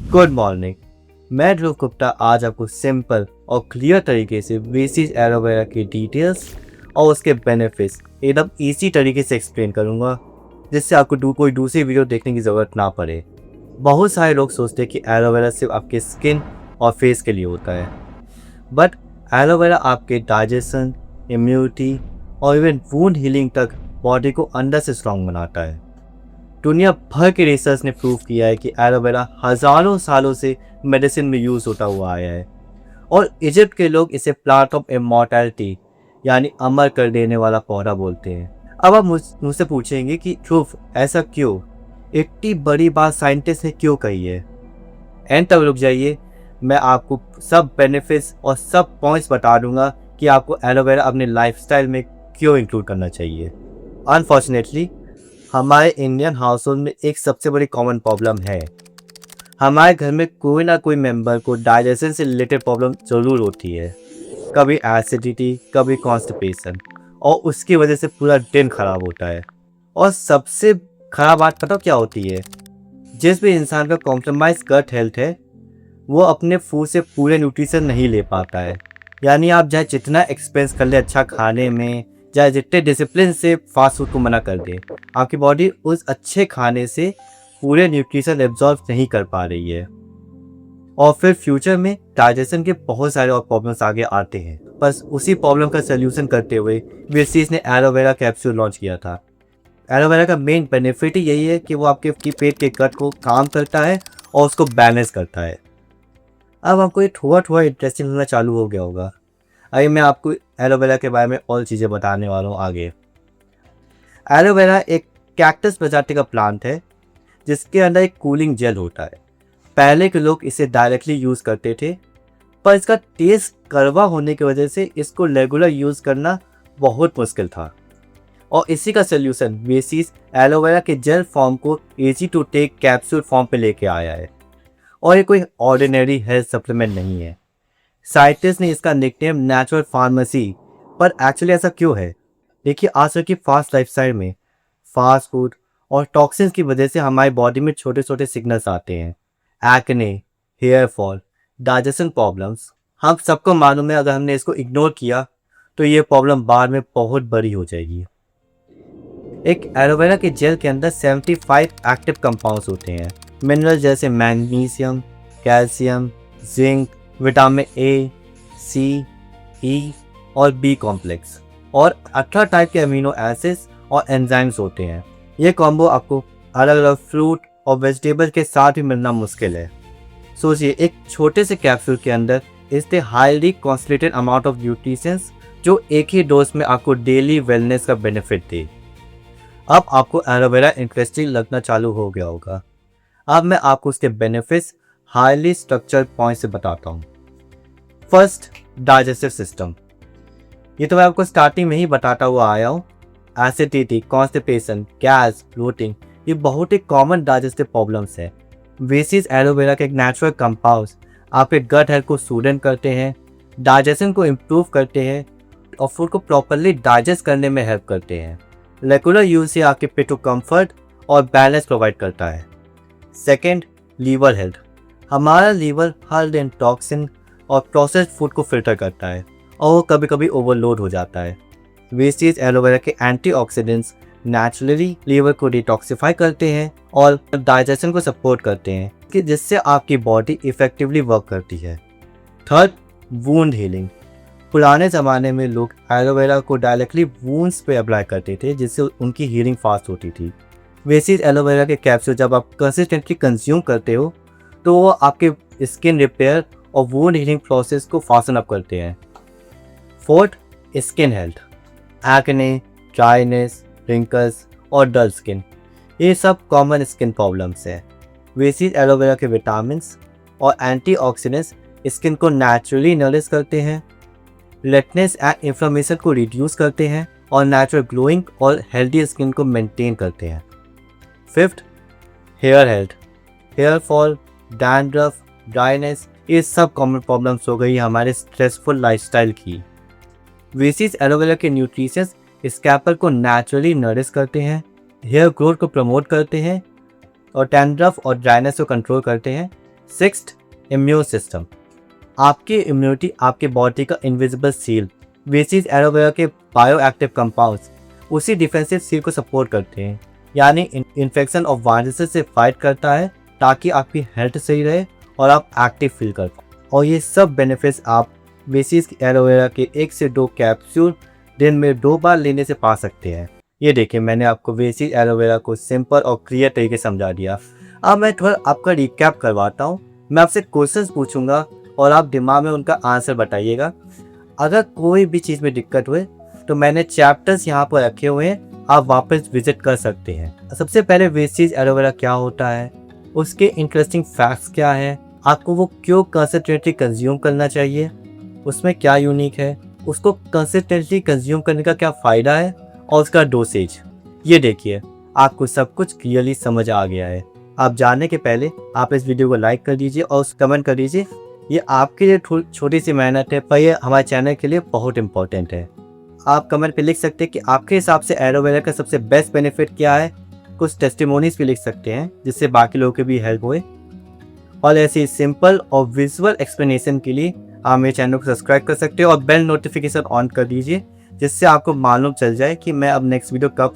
Good morning. मैं ध्रुव गुप्ता आज आपको सिंपल और क्लियर तरीके से बेसिक एलोवेरा की डिटेल्स और उसके बेनिफिट्स एकदम इजी तरीके से एक्सप्लेन करूंगा, जिससे आपको कोई दूसरी वीडियो देखने की ज़रूरत ना पड़े। बहुत सारे लोग सोचते हैं कि एलोवेरा सिर्फ आपके स्किन और फेस के लिए होता है, बट एलोवेरा आपके डाइजेशन, इम्यूनिटी और इवन वुंड हीलिंग तक बॉडी को अंदर से स्ट्रॉन्ग बनाता है। दुनिया भर के रिसर्च ने प्रूव किया है कि एलोवेरा हजारों सालों से मेडिसिन में यूज होता हुआ आया है और इजिप्ट के लोग इसे प्लांट ऑफ इमॉर्टैलिटी यानी अमर कर देने वाला पौधा बोलते हैं। अब आप मुझसे पूछेंगे कि ध्रुव ऐसा क्यों, इतनी बड़ी बात साइंटिस्ट ने क्यों कही है? एंड तक रुक जाइए, मैं आपको सब बेनिफिट्स और सब पॉइंट्स बता दूंगा कि आपको एलोवेरा अपने लाइफस्टाइल में क्यों इंक्लूड करना चाहिए। अनफॉर्चुनेटली हमारे इंडियन हाउस होल्ड में एक सबसे बड़ी कॉमन प्रॉब्लम है। हमारे घर में कोई ना कोई मेंबर को डाइजेशन से रिलेटेड प्रॉब्लम जरूर होती है, कभी एसिडिटी, कभी कॉन्स्टिपेशन, और उसकी वजह से पूरा दिन खराब होता है। और सबसे खराब बात पता क्या होती है? जिस भी इंसान का कॉम्प्रोमाइज गट हेल्थ है, वो अपने फूड से पूरे न्यूट्रिशन नहीं ले पाता है। यानी आप चाहे जितना एक्सपेंस कर ले अच्छा खाने में, चाहे जितने डिसिप्लिन से फास्ट फूड को मना कर दे, आपकी बॉडी उस अच्छे खाने से पूरे न्यूट्रिशन एब्जॉर्ब नहीं कर पा रही है और फिर फ्यूचर में डाइजेशन के बहुत सारे और प्रॉब्लम्स आगे आते हैं। बस उसी प्रॉब्लम का सोल्यूशन करते हुए विस्टीज ने एलोवेरा कैप्सूल लॉन्च किया था। एलोवेरा का मेन बेनिफिट ही यही है कि वो आपके पेट के गट को काम करता है और उसको बैलेंस करता है। अब आपको ये थोड़ा इंटरेस्टिंग होना चालू हो गया होगा। अभी मैं आपको एलोवेरा के बारे में और चीज़ें बताने वाला हूँ आगे। एलोवेरा एक कैक्टस प्रजाति का प्लांट है जिसके अंदर एक कूलिंग जेल होता है। पहले के लोग इसे डायरेक्टली यूज़ करते थे, पर इसका टेस्ट कड़वा होने की वजह से इसको रेगुलर यूज़ करना बहुत मुश्किल था और इसी का सोल्यूशन बेसिस एलोवेरा के जेल फॉर्म को easy to take capsule form पे लेके आया है। और ये कोई ऑर्डिनरी हेल्थ सप्लीमेंट नहीं है। साइंटिस्ट ने इसका निकनेम नेचुरल फार्मेसी, पर एक्चुअली ऐसा क्यों है? देखिए, आजकल की फास्ट लाइफस्टाइल में फास्ट फूड और टॉक्सिन्स की वजह से हमारी बॉडी में छोटे छोटे सिग्नल्स आते हैं। Acne, hair fall, digestion problems, हम सबको मालूम है अगर हमने इसको इग्नोर किया तो ये प्रॉब्लम बाद में बहुत बड़ी हो जाएगी। एक एलोवेरा के जेल के अंदर 75 एक्टिव कंपाउंड्स होते हैं। मिनरल जैसे magnesium, calcium, zinc, vitamin A, C, E और बी कॉम्प्लेक्स और 18 टाइप के अमीनो एसिड्स और एंजाइम्स होते हैं। ये कॉम्बो आपको अलग अलग फ्रूट और वेजिटेबल के साथ भी मिलना मुश्किल है। सोचिए, एक छोटे से कैप्सूल के अंदर इतने highly concentrated amount of nutritions जो एक ही डोज में आपको डेली वेलनेस का बेनिफिट दे। अब आपको एलोवेरा इंटरेस्टिंग लगना चालू हो गया होगा। अब मैं आपको उसके बेनिफिट्स हाईली स्ट्रक्चर्ड पॉइंट से बताता हूँ। First, digestive system. ये तो मैं आपको स्टार्टिंग में ही बताता हुआ आया हूँ। एसिडिटी, कॉन्स्टिपेशन, गैस, ब्लोटिंग, ये बहुत ही कॉमन डाइजेस्टिव प्रॉब्लम्स है। बेसिस एलोवेरा के एक नेचुरल कंपाउंड्स आपके गट हेल्थ को सूदन करते हैं, डाइजेशन को इम्प्रूव करते हैं और फूड को प्रॉपरली डाइजेस्ट करने में हेल्प करते हैं। रेगुलर यूज से आपके पेट को कंफर्ट और बैलेंस प्रोवाइड करता है। Second, liver health. हमारा लीवर हर दिन टॉक्सिन और प्रोसेस्ड फूड को फिल्टर करता है और वो कभी कभी ओवरलोड हो जाता है। वेस्टेज एलोवेरा के एंटीऑक्सीडेंट्स नेचुरली लीवर को डिटॉक्सिफाई करते हैं और डाइजेशन को सपोर्ट करते हैं कि जिससे आपकी बॉडी इफेक्टिवली वर्क करती है। Third, wound healing. पुराने ज़माने में लोग एलोवेरा को डायरेक्टली वुंड्स पे अप्लाई करते थे जिससे उनकी हीलिंग फास्ट होती थी। वेस्टेज एलोवेरा के कैप्सूल जब आप कंसिस्टेंटली कंज्यूम करते हो तो वो आपके स्किन रिपेयर और वुंड हीलिंग प्रोसेस को फास्टन अप करते हैं। Fourth, skin health. Acne, dryness, wrinkles और डल स्किन, ये सब कॉमन स्किन प्रॉब्लम्स हैं। वेस्टेज एलोवेरा के विटामिन्स और एंटीऑक्सीडेंट्स स्किन को नेचुरली नरिश करते हैं, रेडनेस एंड इन्फ्लेमेशन को रिड्यूस करते हैं और नेचुरल ग्लोइंग और हेल्दी स्किन को मेंटेन करते हैं। Fifth, hair health. Hair fall, dandruff, dryness, ये सब कॉमन प्रॉब्लम्स हो गई हमारे स्ट्रेसफुल लाइफस्टाइल की। वेस्टेज एलोवेरा के न्यूट्रिशंस स्कैल्प को नेचुरली नरिश करते हैं, हेयर ग्रोथ को प्रमोट करते हैं और डैंड्रफ और ड्राइनेस को कंट्रोल करते हैं। Sixth, immune system. आपकी इम्यूनिटी आपके बॉडी का इनविजिबल सील, वेसीज एलोवेरा के बायो एक्टिव कंपाउंड्स उसी डिफेंसिव सील को सपोर्ट करते हैं, यानी इन्फेक्शन और वायरसेस से फाइट करता है ताकि आपकी हेल्थ सही रहे और आप एक्टिव फील कर पाए। और ये सब बेनिफिट्स आप वेसीज एलोवेरा के 1 से 2 कैप्सूल दिन में 2 बार लेने से पा सकते हैं। ये देखिए, मैंने आपको वेसीज एलोवेरा को सिंपल और क्लियर तरीके से समझा दिया। अब मैं थोड़ा आपका रिकैप करवाता हूँ। मैं आपसे क्वेश्चंस पूछूंगा और आप दिमाग में उनका आंसर बताइएगा। अगर कोई भी चीज़ में दिक्कत हुए तो मैंने चैप्टर्स यहाँ पर रखे हुए हैं, आप वापस विजिट कर सकते हैं। सबसे पहले वेसीज एलोवेरा क्या होता है, उसके इंटरेस्टिंग फैक्ट्स क्या है, आपको वो क्यों कंसिस्टेंटली कंज्यूम करना चाहिए, उसमें क्या यूनिक है, उसको कंसिस्टेंटली कंज्यूम करने का क्या फ़ायदा है और उसका डोसेज। ये देखिए, आपको सब कुछ क्लियरली समझ आ गया है। आप जानने के पहले आप इस वीडियो को लाइक कर दीजिए और कमेंट कर दीजिए। ये आपके लिए छोटी सी मेहनत है, पर ये हमारे चैनल के लिए बहुत इंपॉर्टेंट है। आप कमेंट पे लिख सकते हैं कि आपके हिसाब से एलोवेरा का सबसे बेस्ट बेनिफिट क्या है। कुछ टेस्टिमोनीज भी लिख सकते हैं जिससे बाकी लोगों की भी हेल्प होए। और ऐसी सिंपल और विजुअल एक्सप्लेनेशन के लिए आप मेरे चैनल को सब्सक्राइब कर सकते हो और बेल नोटिफिकेशन ऑन कर दीजिए, जिससे आपको मालूम चल जाए कि मैं अब नेक्स्ट वीडियो कब